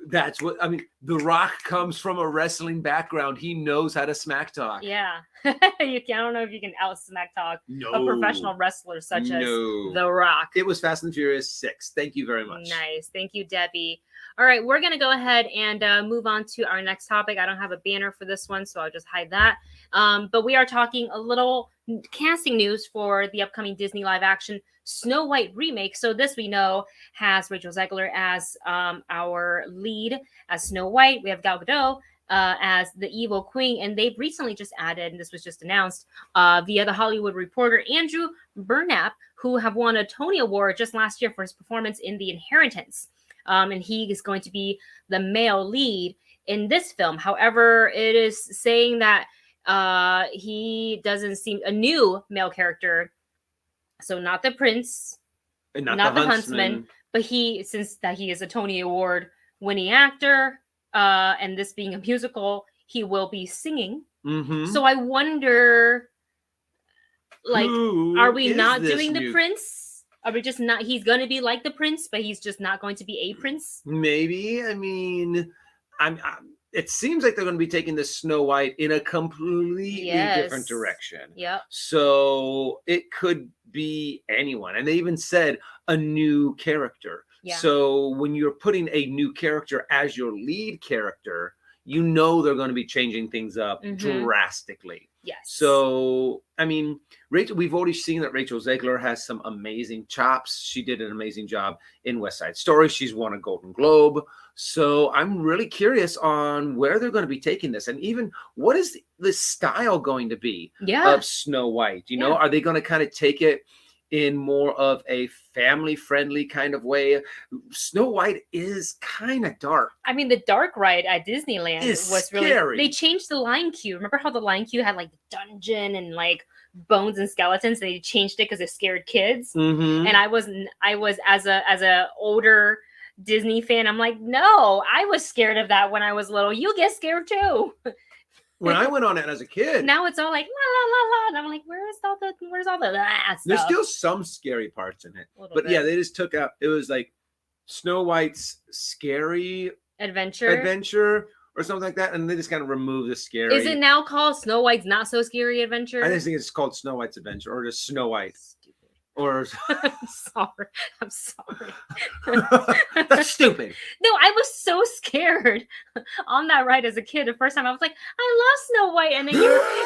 "That's what I mean." The Rock comes from a wrestling background. He knows how to smack talk. Yeah, I don't know if you can out smack talk a professional wrestler such as The Rock. It was Fast and Furious 6. Thank you very much. Nice, thank you, Debbie. All right, we're going to go ahead and move on to our next topic. I don't have a banner for this one, so I'll just hide that. But we are talking a little casting news for the upcoming Disney live-action Snow White remake. So this, we know, has Rachel Zegler as our lead as Snow White. We have Gal Gadot as the evil queen. And they've recently just added, and this was just announced, via The Hollywood Reporter, Andrew Burnap, who have won a Tony Award just last year for his performance in The Inheritance. And he is going to be the male lead in this film. However, it is saying that he doesn't seem a new male character. So not the prince, and not the huntsman, but since he is a Tony Award winning actor, and this being a musical, he will be singing. Mm-hmm. So I wonder, are we not doing the prince? Are we just not? He's going to be like the prince, but he's just not going to be a prince. Maybe. I mean, it seems like they're going to be taking the Snow White in a completely different direction. Yep. So it could be anyone, and they even said a new character. Yeah. So when you're putting a new character as your lead character, you know they're going to be changing things up drastically. Yes. So, I mean, we've already seen that Rachel Zegler has some amazing chops. She did an amazing job in West Side Story. She's won a Golden Globe. So I'm really curious on where they're going to be taking this. And even what is the style going to be of Snow White? You know, are they going to kind of take it in more of a family-friendly kind of way? Snow White is kind of dark. I mean, the dark ride at Disneyland was scary. Really... They changed the line queue. Remember how the line queue had like the dungeon and like bones and skeletons? They changed it because it scared kids. Mm-hmm. And I was as a older Disney fan, I'm like, no, I was scared of that when I was little. You get scared too. When I went on it as a kid, now it's all like la la la la, and I'm like, where's all the stuff? There's still some scary parts in it, but bit. They just took out. It was like Snow White's scary adventure or something like that, and they just kind of removed the scary. Is it now called Snow White's Not So Scary Adventure? I just think it's called Snow White's Adventure, or just Snow White. Or I'm sorry. That's stupid. No, I was so scared on that ride as a kid. The first time I was like, I love Snow White, and then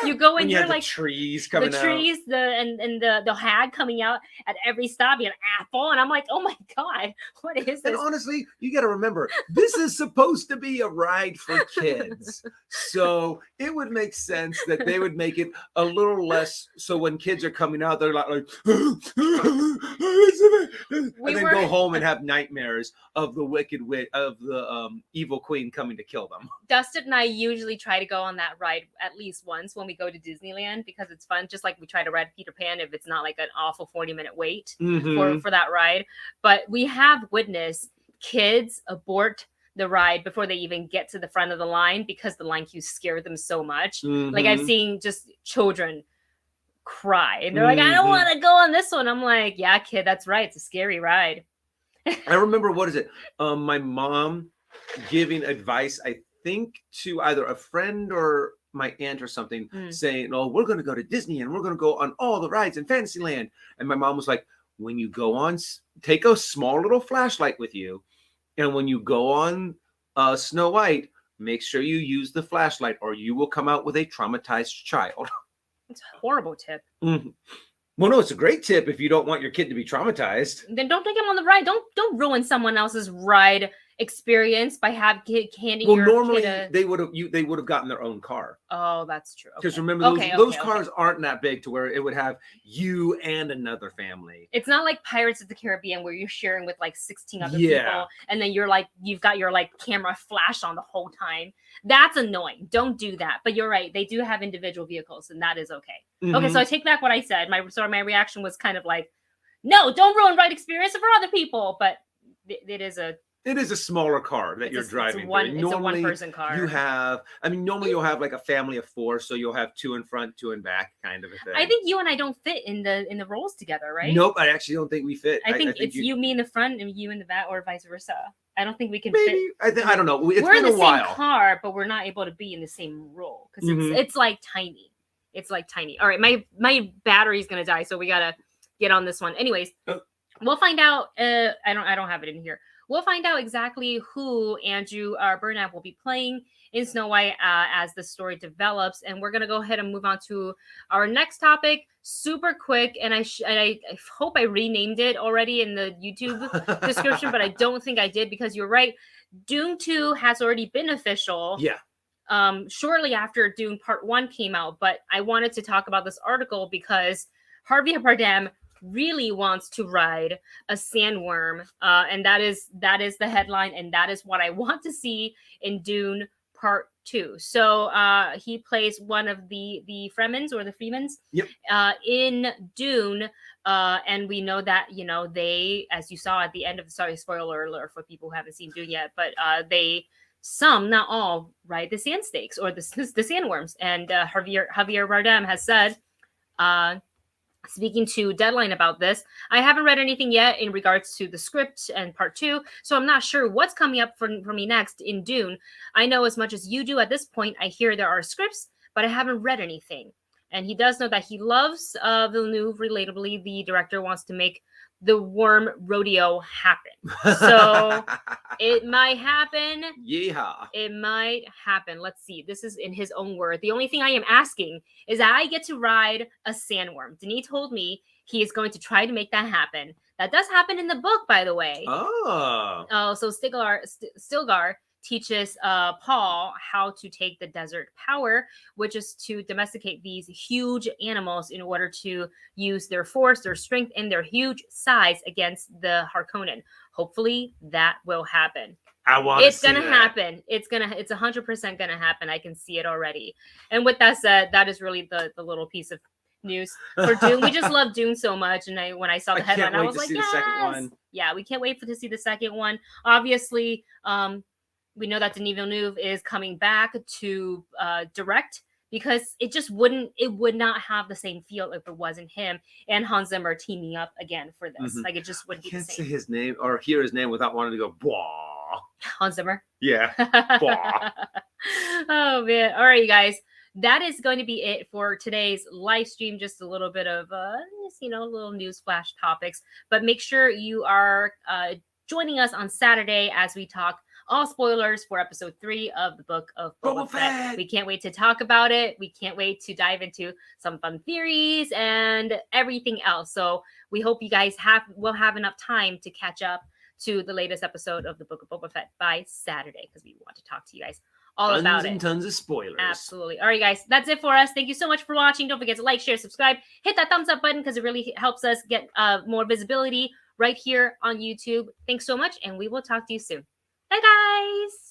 you go and you're like trees coming out. The hag coming out at every stop. You have an apple, and I'm like, oh my god, what is this? And honestly, you got to remember, this is supposed to be a ride for kids, so it would make sense that they would make it a little less. So when kids are coming out, they're like. And then go home and have nightmares of the wicked witch of the evil queen coming to kill them. Dustin and I usually try to go on that ride at least once when we go to Disneyland because it's fun. Just like we try to ride Peter Pan if it's not like an awful 40-minute wait for that ride. But we have witnessed kids abort the ride before they even get to the front of the line because the line queue scared them so much. Like I've seen just children cry and they're like, I don't want to go on this one. I'm like, yeah, kid, that's right, it's a scary ride. I remember, what is it, my mom giving advice, I think to either a friend or my aunt or something, saying, oh, we're going to go to Disney and we're going to go on all the rides in Fantasyland. And my mom was like, when you go on, take a small little flashlight with you, and when you go on Snow White, make sure you use the flashlight or you will come out with a traumatized child. It's a horrible tip. Well, no, it's a great tip if you don't want your kid to be traumatized. Then don't take him on the ride. Don't ruin someone else's ride experience by handing Well, your normally kid they would have gotten their own car. Oh, that's true. Because Okay. remember, those cars aren't that big to where it would have you and another family. It's not like Pirates of the Caribbean where you're sharing with like 16 other Yeah. people, and then you're like, you've got your like camera flash on the whole time. That's annoying. Don't do that. But you're right. They do have individual vehicles, and that is okay. Mhm. Okay, so I take back what I said. My reaction was kind of like, no, don't ruin ride experience for other people. But it is a smaller car that you're driving. It's a one-person car. Normally you'll have like a family of 4, so you'll have 2 in front, 2 in back, kind of a thing. I think you and I don't fit in the roles together, right? Nope, I actually don't think we fit. I think it's you, me in the front, and you in the back, or vice versa. I don't think we can maybe fit. I don't know. It's we're been in the a while. same car, but we're not able to be in the same role because Mhm. it's like tiny. It's like tiny. All right, my battery's gonna die, so we gotta get on this one. Anyways, we'll find out. I don't have it in here. We'll find out exactly who Andrew Burnap will be playing in Snow White as the story develops. And we're going to go ahead and move on to our next topic super quick. And I hope I renamed it already in the YouTube description, but I don't think I did because you're right. Dune 2 has already been official. Yeah. Shortly after Dune Part 1 came out. But I wanted to talk about this article because Javier Bardem really wants to ride a sandworm, and that is the headline, and that is what I want to see in Dune Part 2. So he plays one of the Fremens or the Freemans. Yep. In Dune, and we know that they, as you saw at the end of spoiler alert for people who haven't seen Dune yet, but they some, not all, ride the sand snakes or the sandworms, and Javier Bardem has said. Speaking to Deadline about this, I haven't read anything yet in regards to the script and Part 2, so I'm not sure what's coming up for me next in Dune. I know as much as you do at this point. I hear there are scripts, but I haven't read anything. And he does know that he loves Villeneuve. Relatably, the director wants to make the worm rodeo happen. So it might happen. Yeah. It might happen. Let's see. This is in his own word. The only thing I am asking is that I get to ride a sandworm. Denis told me he is going to try to make that happen. That does happen in the book, by the way. Oh. So Stilgar teaches Paul how to take the desert power, which is to domesticate these huge animals in order to use their force, their strength, and their huge size against the Harkonnen. Hopefully that will happen. It's gonna happen. It's 100% gonna happen. I can see it already. And with that said, that is really the little piece of news for Dune. We just love Dune so much, and when I saw the headline, I was like, yes. Yeah, we can't wait to see the second one. Obviously, we know that Denis Villeneuve is coming back to direct because it would not have the same feel if it wasn't him and Hans Zimmer teaming up again for this. Mm-hmm. Like it just wouldn't be the same. I can't say his name or hear his name without wanting to go, blah. Hans Zimmer? Yeah. Blah. Oh, man. All right, you guys. That is going to be it for today's live stream. Just a little bit of, little news flash topics. But make sure you are joining us on Saturday as we talk all spoilers for episode 3 of the Book of Boba Fett. We can't wait to talk about it. We can't wait to dive into some fun theories and everything else. So we hope you guys will have enough time to catch up to the latest episode of the Book of Boba Fett by Saturday because we want to talk to you guys all about it. Tons and tons of spoilers. Absolutely. All right, guys, that's it for us. Thank you so much for watching. Don't forget to like, share, subscribe, hit that thumbs up button because it really helps us get more visibility right here on YouTube. Thanks so much, and we will talk to you soon. Bye, guys.